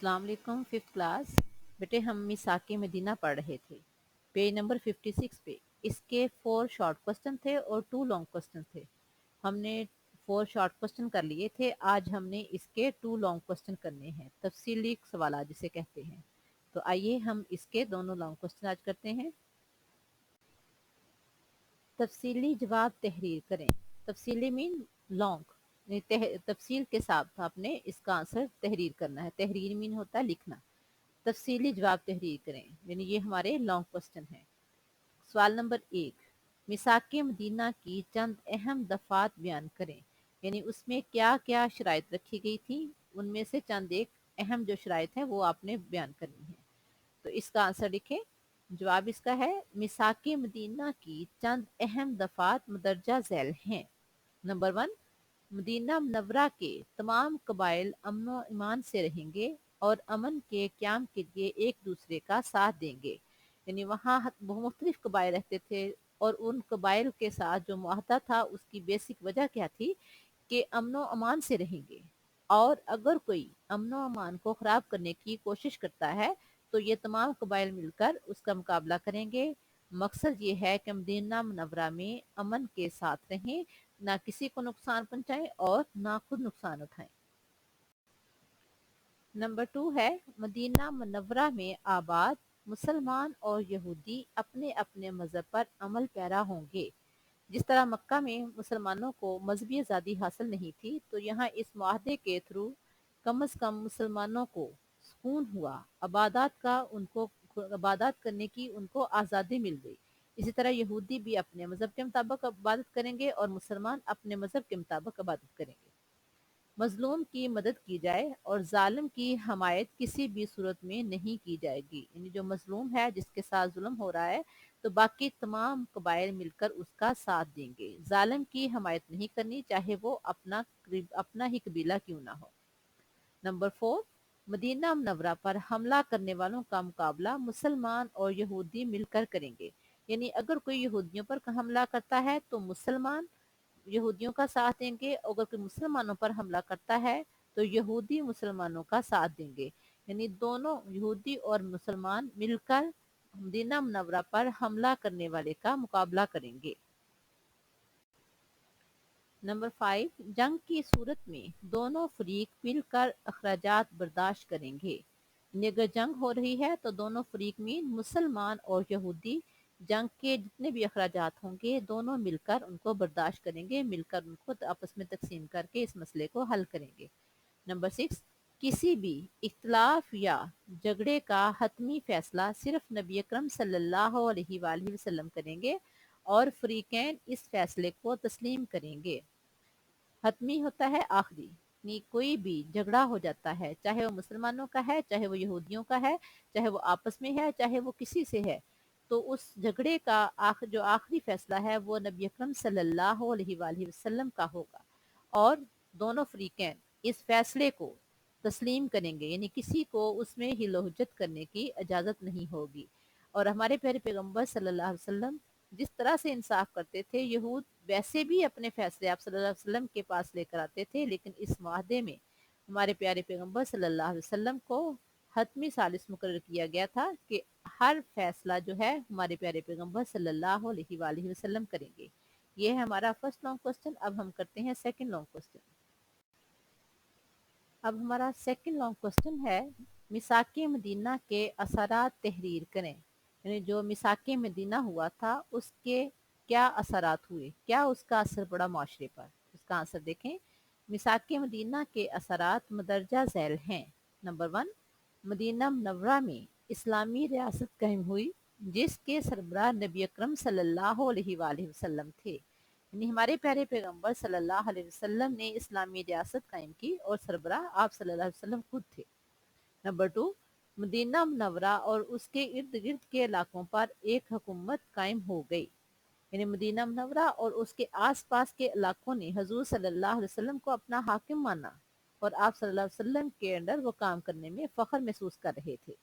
अस्सलाम वालेकुम। Fifth class बेटे, हम मिसाके मदीना पढ़ रहे थे। पेज नंबर 56 पे इसके 4 शॉर्ट क्वेश्चन थे और 2 लॉन्ग क्वेश्चन थे। हमने 4 शॉर्ट क्वेश्चन कर लिए थे। आज हमने इसके 2 लॉन्ग क्वेश्चन करने हैं, तफसीली सवाल जिसे कहते हैं। तो आइए हम इसके दोनों लॉन्ग क्वेश्चन आज करते हैं। तफसीली जवाब तहरीर करें। तफसीली मीन लॉन्ग, तफसील के साथ आपने इसका आंसर तहरीर करना है। तहरीर मीन होता है लिखना। तफसीली जवाब तहरीर करें, यानी ये हमारे लॉन्ग क्वेश्चन है। सवाल नंबर 1, मिसाके मदीना की चंद अहम दफात बयान करें, यानी उसमें क्या क्या शराइत रखी गई थी, उनमें से चंद एक अहम जो शराइत है वो आपने बयान करनी है। तो इसका आंसर लिखें। जवाब इसका है, मिसाके मदीना की चंद अहम दफात मदरजा झैल हैं। नंबर 1, मदीना मुनव्वरा के तमाम कबाइल अमन ईमान से रहेंगे और अमन के क्याम के लिए एक दूसरे का साथ देंगे। यानी वहाँ मुख्तलिफ कबाइल रहते थे और उन कबाइल के साथ जो मुआहदा था उसकी बेसिक वजह क्या थी कि अमनो अमान से रहेंगे, और अगर कोई अमनो अमान को ख़राब करने की कोशिश करता है तो ये तमाम कबाइल मिलकर उसका मुकाबला करेंगे। मकसद ये है कि मदीना मुनव्वरा में अमन के साथ रहें, ना किसी को नुकसान पहुंचाएं और ना खुद नुकसान उठाएं। नंबर 2 है, मदीना मुनव्वरा में आबाद मुसलमान और यहूदी अपने अपने मजहब पर अमल पैरा होंगे। जिस तरह मक्का में मुसलमानों को मजहबी आज़ादी हासिल नहीं थी, तो यहाँ इस मुआहदे के थ्रू कम अज़ कम मुसलमानों को सुकून हुआ, आबादात करने की उनको आज़ादी मिल गई। इसी तरह यहूदी भी अपने मजहब के मुताबिक इबादत करेंगे और मुसलमान अपने मजहब के मुताबिक इबादत करेंगे। मजलूम की मदद की जाए और जालिम की हमायत किसी भी सूरत में नहीं की जाएगी। यानी जो मजलूम है, जिसके साथ जुल्म हो रहा है, तो बाकी तमाम कबाइल मिलकर उसका साथ देंगे। जालिम की हमायत नहीं करनी, चाहे वो अपना ही कबीला क्यों ना हो। नंबर 4, मदीना मुनव्वरा पर हमला करने वालों का मुकाबला मुसलमान और यहूदी मिलकर करेंगे। यानी अगर कोई यहूदियों पर हमला करता है तो मुसलमान यहूदियों का साथ देंगे, अगर कोई मुसलमानों पर हमला करता है तो यहूदी मुसलमानों का साथ देंगे। यानी दोनों यहूदी और मुसलमान मिलकर मदीना मुनव्वरा पर हमला करने वाले का मुकाबला करेंगे। नंबर 5, जंग की सूरत में दोनों फरीक मिलकर अखराजात बर्दाश्त करेंगे। यानी अगर जंग हो रही है तो दोनों फरीक में मुसलमान और यहूदी जंग के जितने भी अखराजात होंगे दोनों मिलकर उनको बर्दाश्त करेंगे, मिलकर उनको आपस में तकसीम करके इस मसले को हल करेंगे। नंबर 6, किसी भी इख्तलाफ या झगड़े का हतमी फैसला सिर्फ नबी अकरम सल्लल्लाहु अलैहि वसल्लम करेंगे और फरीकैन इस फैसले को तस्लीम करेंगे। हतमी होता है आखिरी। नहीं, कोई भी झगड़ा हो जाता है, चाहे वो मुसलमानों का है, चाहे वो यहूदियों का है, चाहे वो आपस में है, चाहे वो किसी से है, तो उस झगड़े का जो आखिरी फैसला है वो नबी अकरम सल्लल्लाहु अलैहि वसल्लम का होगा और दोनों फरीकैन इस फैसले को तस्लीम करेंगे। यानी किसी को उसमें हिलोहुज्जत करने की इजाज़त नहीं होगी। और हमारे प्यारे पैगम्बर सल्लल्लाहु अलैहि वसल्लम जिस तरह से इंसाफ करते थे, यहूद वैसे भी अपने फैसले आप सल्लल्लाहु अलैहि वसल्लम के पास लेकर आते थे, लेकिन इस मुआहदे में हमारे प्यारे पैगम्बर सल्लल्लाहु अलैहि वसल्लम को हतमी सालिस मुकर्रर किया गया था कि हर फैसला जो है हमारे प्यारे पैगम्बर सल्लल्लाहु अलैहि वसल्लम करेंगे। ये है हमारा फर्स्ट लॉन्ग क्वेश्चन। अब हम करते हैं सेकंड लॉन्ग क्वेश्चन। अब हमारा सेकंड लॉन्ग क्वेश्चन है, मिसाके मदीना के असरात तहरीर करें। यानी जो मिसाके मदीना हुआ था उसके क्या असरात हुए, क्या उसका असर पड़ा माशरे पर। उसका आंसर देखें। मिसाके मदीना के असरात मदरजा झैल हैं। नंबर 1, मदीना मुनव्वरा में इस्लामी रियासत कायम हुई जिसके सरबराह नबी अकरम सल्लल्लाहु अलैहि वसल्लम थे। यानी हमारे प्यारे पैगम्बर सल्लल्लाहु अलैहि वसल्लम ने इस्लामी रियासत कायम की और सरबराह आप सल्लल्लाहु अलैहि वसल्लम खुद थे। नंबर 2, मदीना मुनव्वरा और उसके इर्द गिर्द के इलाकों पर एक हुकूमत कायम हो गई। यानी मदीना मुनव्वरा और उसके आस पास के इलाकों ने हजूर सल्लल्लाहु अलैहि वसल्लम को अपना हाकिम माना और आप सल्लल्लाहु अलैहि वसल्लम के अंडर वो काम करने में फख्र महसूस कर रहे थे।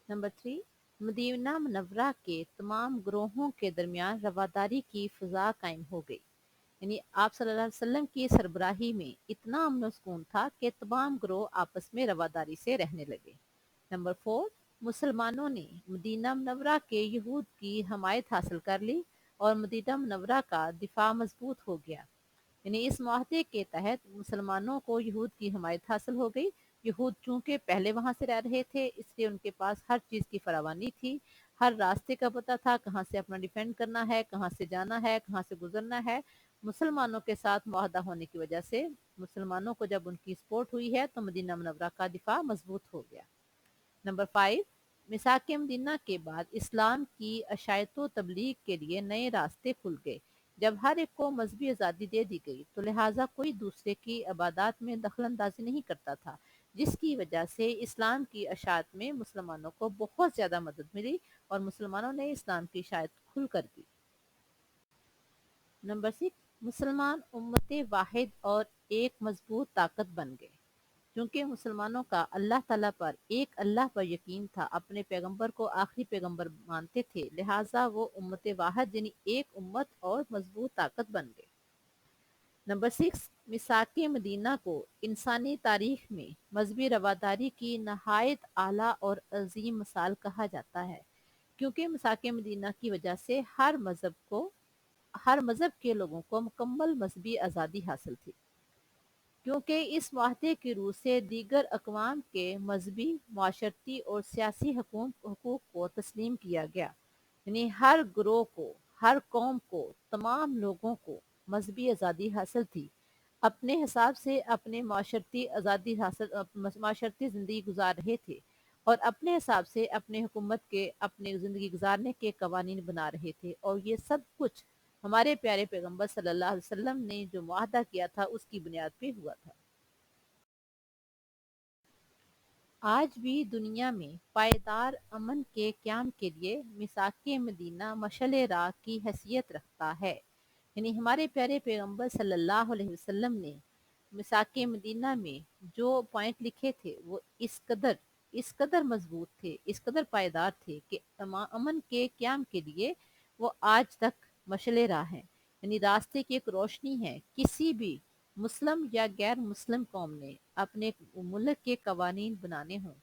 नंबर 3, मदीना मुनव्वरा के तमाम ग्रोहों के दरमियान रवादारी की फ़ज़ा कायम हो गई। یعنی آپ صلی اللہ علیہ وسلم کی سربراہی میں اتنا امن و سکون تھا کہ تمام گروہ آپس میں رواداری سے رہنے لگے۔ نمبر 4، مسلمانوں نے مدینہ منورہ کے یہود کی حمایت حاصل کر لی اور مدینہ منورہ کا دفاع مضبوط ہو گیا۔ یعنی اس معاہدے کے تحت مسلمانوں کو یہود کی حمایت حاصل ہو گئی۔ یہود چونکہ پہلے وہاں سے رہ رہے تھے، اس لیے ان کے پاس ہر چیز کی فراوانی تھی، ہر راستے کا پتہ تھا، کہاں سے اپنا ڈیفینڈ کرنا ہے، کہاں سے جانا ہے، کہاں سے گزرنا ہے۔ مسلمانوں کے ساتھ معاہدہ ہونے کی وجہ سے مسلمانوں کو جب ان کی سپورٹ ہوئی ہے تو مدینہ منورہ کا دفاع مضبوط ہو گیا۔ نمبر 5، میثاق مدینہ کے بعد اسلام کی اشاعت و تبلیغ کے لیے نئے راستے کھل گئے۔ جب ہر ایک کو مذہبی آزادی دے دی گئی تو لہٰذا کوئی دوسرے کی عبادات میں دخل اندازی نہیں کرتا تھا، جس کی وجہ سے اسلام کی اشاعت میں مسلمانوں کو بہت زیادہ مدد ملی اور مسلمانوں نے اسلام کی اشاعت کھل کر دی۔ نمبر 6، مسلمان امت واحد اور ایک مضبوط طاقت بن گئے۔ کیونکہ مسلمانوں کا اللہ تعالیٰ پر ایک اللہ پر یقین تھا، اپنے پیغمبر کو آخری پیغمبر مانتے تھے، لہٰذا وہ امت واحد یعنی ایک امت اور مضبوط طاقت بن گئے۔ نمبر 6، میثاق مدینہ کو انسانی تاریخ میں مذہبی رواداری کی نہایت اعلیٰ اور عظیم مثال کہا جاتا ہے، کیونکہ میثاق مدینہ کی وجہ سے ہر مذہب کے لوگوں کو مکمل مذہبی آزادی حاصل تھی، کیونکہ اس معاہدے کی روح سے دیگر اقوام کے مذہبی، معاشرتی اور سیاسی حقوق کو تسلیم کیا گیا۔ یعنی ہر گروہ کو، ہر قوم کو، تمام لوگوں کو مذہبی آزادی حاصل تھی، اپنے حساب سے اپنے معاشرتی زندگی گزار رہے تھے اور اپنے حساب سے اپنے حکومت کے، اپنے زندگی گزارنے کے قوانین بنا رہے تھے، اور یہ سب کچھ ہمارے پیارے پیغمبر صلی اللہ علیہ وسلم نے جو معاہدہ کیا تھا اس کی بنیاد پہ ہوا تھا۔ آج بھی دنیا میں پائیدار امن کے قیام کے لیے میثاق مدینہ مشعل راہ کی حیثیت رکھتا ہے۔ یعنی ہمارے پیارے پیغمبر صلی اللہ علیہ وسلم نے میثاق مدینہ میں جو پوائنٹ لکھے تھے وہ اس قدر مضبوط تھے، اس قدر پائیدار تھے کہ امن کے قیام کے لیے وہ آج تک مشعل راہ ہیں، یعنی راستے کی ایک روشنی ہے۔ کسی بھی مسلم یا غیر مسلم قوم نے اپنے ملک کے قوانین بنانے ہوں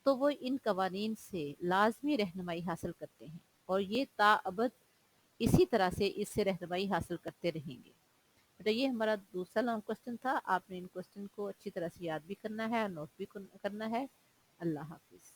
تو وہ ان قوانین سے لازمی رہنمائی حاصل کرتے ہیں، اور یہ تا ابد اسی طرح سے اس سے رہنمائی حاصل کرتے رہیں گے۔ تو یہ ہمارا دوسرا لانگ کوسچن تھا۔ آپ نے ان کوسچن کو اچھی طرح سے یاد بھی کرنا ہے اور نوٹ بھی کرنا ہے۔ اللہ حافظ۔